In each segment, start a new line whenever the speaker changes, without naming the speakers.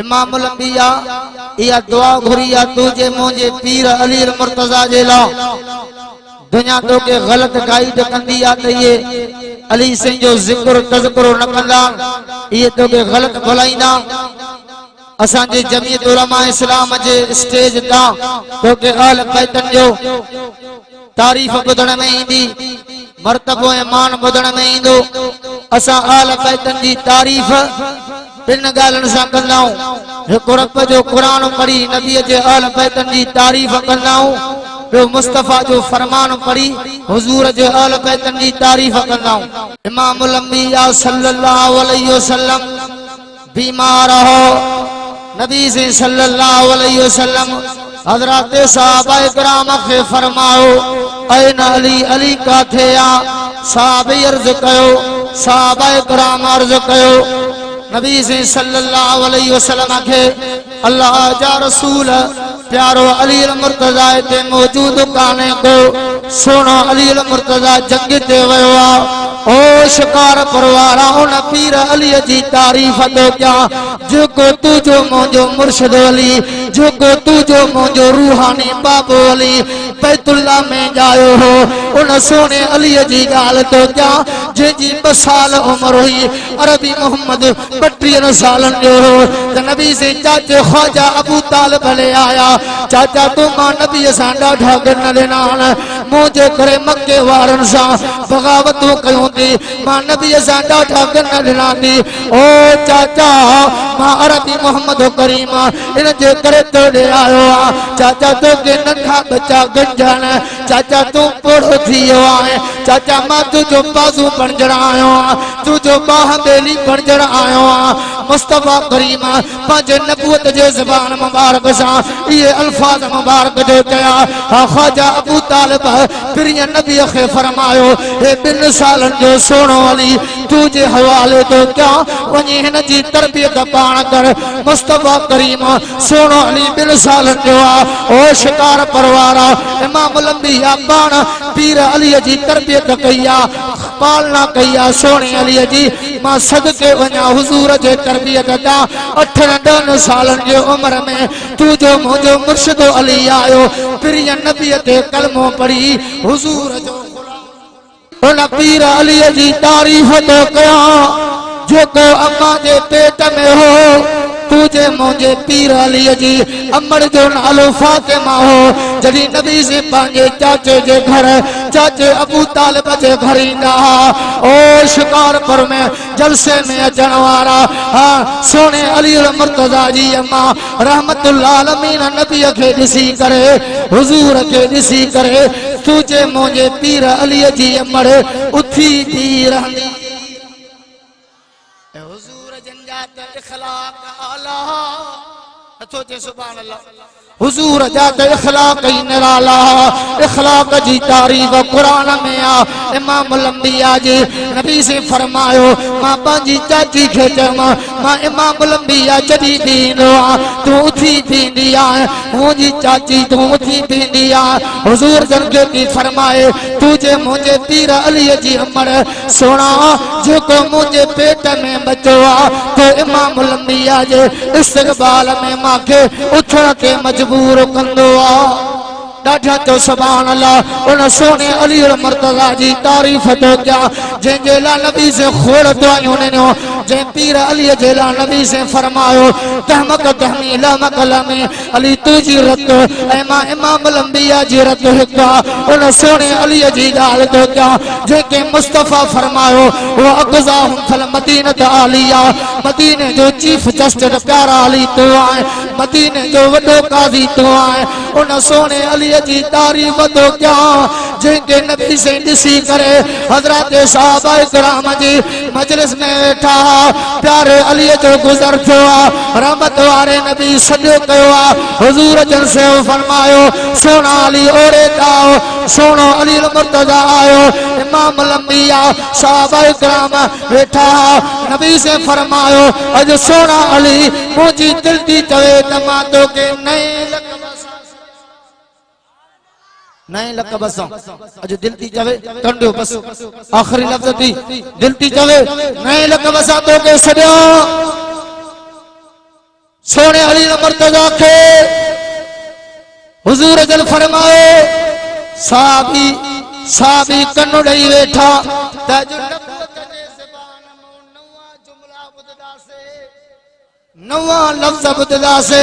इमामुल अंबिया या दुआ घुरिया तुझे मुझे पीर अली मुर्तजा जेला दुनिया तो के गलत गाइड कंदी आ त ये अली सिंह जो जिक्र तज़कुर न कंदा ये तो के गलत भलाइना असा जे जमीयत उलमा इस्लाम जे स्टेज ता तो के आल बैतन जो तारीफ बुधण में इंदी मर्तबो ए मान बुधण में इंदो असा आल बैतन जी तारीफ बिन गालन सा कंदाऊं हिकु रब जो कुरान पढ़ी नबी जे आल बैतन जी तारीफ कंदाऊं ॿियो मुस्तफ़ा जो फरमान पढ़ी हुजूर जे आल बैतन जी तारीफ कंदाऊं इमामुल अंबिया सल्लल्लाहु अलैहि वसल्लम बीमार हो नबी से सल्लल्लाहु अलैहि वसल्लम हजरत सहाबा इकराम के फरमाओ ऐन अली अली का थे या सहाबे अर्ज कयो सहाबा इकराम अर्ज कयो नबी से सल्लल्लाहु अलैहि वसल्लम के अल्लाह जा रसूल प्यारो अली मुर्तजा ते मौजूद काने को सुनो अली मुर्तजा जंग ते वयो ओ शिकार परवारा उन पीर अली जी तारीफ तो क्या जो को तू जो मोजो मुर्शिद अली जो को तू जो मोजो रूहानी बाबू अली बैतुल्ला में जायो हो उन सोने अली जी गाल तो क्या जे जी 2 साल उम्र हुई अरबी मोहम्मद 32 सालन जो हो नबी से चाचे ख्वाजा अबू तालिब ले आया चाचा तू मां नबी सांडा ढागन नाल मुझे करे मक्के वारन सा बगावत कयूं दी मां नबी सांडा ढागन नाल ओ चाचा मां अरबी मोहम्मद करीम इन जे करे तोड़े आयो चाचा तो के नंढा बच्चा गंजन चाचा तू पोड़ो थियो आए चाचा मां तुझो बाजू बणजण आयो तुझो बाह बेली बणजण आयो मुस्तफा करीम पंहिंजे नबूवत जे ज़बान मुबारक सा ये अल्फाज मुबारक जो कया ख्वाजा अबू तालिब फिर नबी खे फरमायो हे 2 सालन जो सोनो अली तुझे हवाले तो क्या वनी हिन जी तरबियत पाण कर मुस्तफा करीम सोनो अली 2 सालन जो ओ शिकार परवारा इमामुल अंबिया पाण पीर अली जी तरबियत कया पालना कया सोने अली जी मां सदके वना हुजूर जे तरबियत दा 8-9 सालन जे उम्र में तू जो मुझो मुर्शिद अली आयो फिर नबी ते कलमो पढ़ी हुजूर जो उन पीर अली जी तारीफ तो कया जो को अम्मा जे पेट में हो तुझे मुझे पीर अली जी अमर जो नालो फातिमा हो जड़ी नबी से पांगे चाचे जे घर चाचे अबू तालिब जे घर इंदा ओ शिकार पर में जलसे में अचण वारा हाँ सोने अली मुर्तजा जी अम्मा रहमतुल्लाह अलमीन नबी के दिसी करे हुजूर के दिसी करे तुझे मुझे पीर अली जी अमर उथी थी रहंदी हुजूर जंजात इखलाक आला अथो जे सुभान अल्लाह हुजूर जात इखलाक निराला इखलाक जी तारीफ कुरान में आ इमामुल अंबिया जी नबी से फरमायो मां पंजी चाची खे चमा मां इमामुल अंबिया जदी दीनो तू उठी थींदी आ मुजी चाची तू उठी थींदी आ हुजूर जन के की फरमाए तुझे मुझे पीर अली जी अमर सोना जो को मुझे पेट में बचो तो इमामुल अंबिया जे इस्तकबाल में मां के उठण के मजबूर कंदो डाढा तो सुभान अल्लाह उन सोने अली मुर्तजा जी तारीफ तो क्या जे ला नबी से खोड़ तो उन्होंने जे पीर अली जे ला नबी से फरमायो तहमक तहमी लमक लमी अली तुझी रत ऐ मां इमामुल अंबिया जी रत हिका उन सोने अली जी गाल तो क्या जे के मुस्तफा फरमायो वो अक़ज़ाहुम फल मदीनत आलिया मदीने जो चीफ जस्टिस प्यारा अली तो आए मदीने जो वडो काजी तो आए उन सोने अली जी तारीफ तो क्या जिनके नबी से दिसी करे हजरत सहाबा इकराम जी मजलिस में बैठा प्यारे अली जो गुजर थो रहमत वारे नबी सजो कयो हुजूर जन से फरमायो सोना अली ओरे ताओ सोनो अली मुर्तजा आयो इमामुल अंबिया सहाबा इकराम बैठा नबी से फरमायो अज सोना अली मुझी दिल दी चवे तमा तो के नए लक़ब सां अज दिल थी चवे कंडो बस आखिरी लफ्ज थी दिल थी चवे नए लक़ब सां तो के सडियो सोने अली मुर्तजा के हुजूर जल फरमाए साहबी कन्नु ॾेई वेठा त जो नबूवत जे ज़बान मो नवा जुमला ॿुधदा से नवा लफ्ज़ ॿुधदा से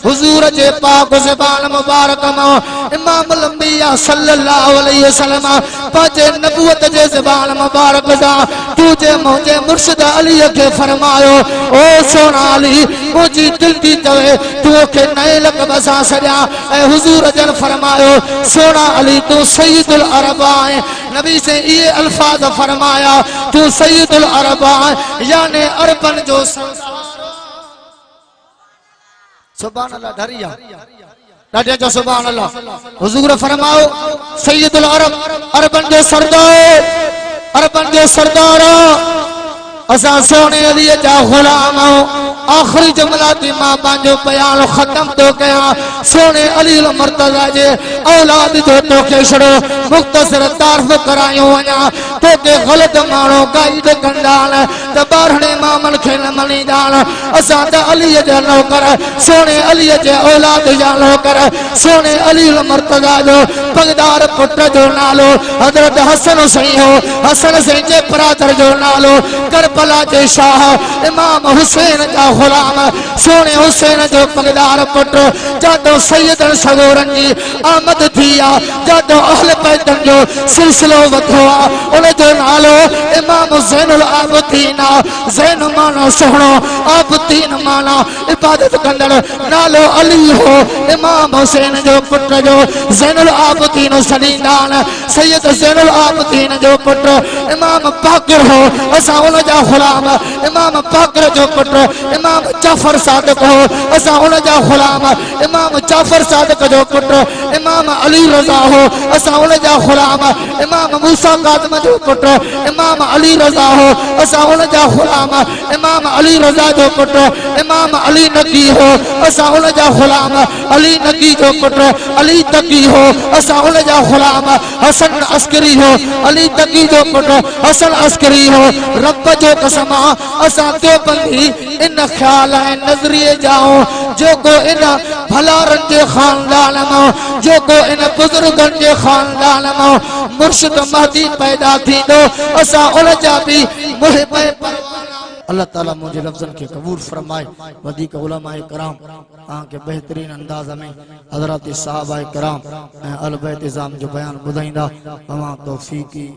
हुजूर जे पाक ज़बान मुबारक मो इमाम अंबिया सल्लल्लाहु अलैहि वसल्लम पंहिंजे नबूवत जे ज़बान मुबारक दा तुझे मुझे मुर्शिद अली के फरमायो ओ सोना अली मुझी दिल दी चवे तू के नए लक़ब सां सॼा ऐं हुजूर जन फरमायो सोना अली तू सय्यदुल अरब है नबी से ये अल्फाज फरमाया तू सय्यदुल अरब यानी अरबन जो सरदार सुभान अल्लाह धरिया ॾाढे जो सुभान अल्लाह हुजूर फरमाओ सय्यदुल अरब अरबन जो सरदार असा सोने अली जा गुलाम आखिरी जुमला थी मां पंहिंजो बयान खत्म तो कया सोने अली मुर्तजा जे औलाद जो तोखे छड़ो मुख्तसर तारीफ करायो वञा तोखे ग़लत माण्हू गाइड कंदान त ॿारहं मामन खे न मञीदान असां त अली जा नौकर सोने अली जे औलाद जा नौकर सोने अली मुर्तजा जो पगदार पुट जो नालो हज़रत हसन हुसैन हो हसन हुसैन जे बरादर जो नालो करबला जे शाह इमाम हुसैन जा गुलाम सोने हुसैन जो पगदार पुट जादो सैयदन सगोरन जी आमद थी आ जादो अहल बैतन जो सिलसिलो वधो आ उन जो नालो इमाम ज़ैनुल आबिदीन ज़ैन माना सोहणो आबिदीन माना इबादत कंदड़ नालो अली हो इमाम हुसैन जो पुट जो ज़ैनुल आबिदीन सलीदान सैयद ज़ैनुल आबिदीन जो पुट इमाम बाक़िर हो असा उन जा गुलाम इमाम बाक़िर जो पुट इमाम जाफर सादिक हो असा उन जा गुलाम इमाम जाफर सादिक जो पुट इमाम अली रज़ा हो असा उन जा गुलाम इमाम मूसा काज़िम जो पुट इमाम अली रज़ा हो असा उन जा गुलाम इमाम अली रज़ा जो पुट इमाम अली नकी हो असा उन जा गुलाम अली नकी जो पुट अली तकी हो असा उन जा गुलाम हसन अस्करी हो अली तकी जो पुट हसन अस्करी हो रब जो कसम असा देवबंदी इन ख्याल है नजरिए जाओ जो को इन भलारन के खानदान में जो को इन बुजुर्गन के खानदान में मुर्शिद महदी पैदा थी दो असा उन जा भी मुहिब अल्लाह ताला मुझे लफ्ज़न के कबूल फरमाए वदीक उलमाए कराम आके बेहतरीन अंदाज में हज़रत सहाबाए कराम अल बैत इज़ाम जो बयान बुधाइंदा तमाम तौफीकी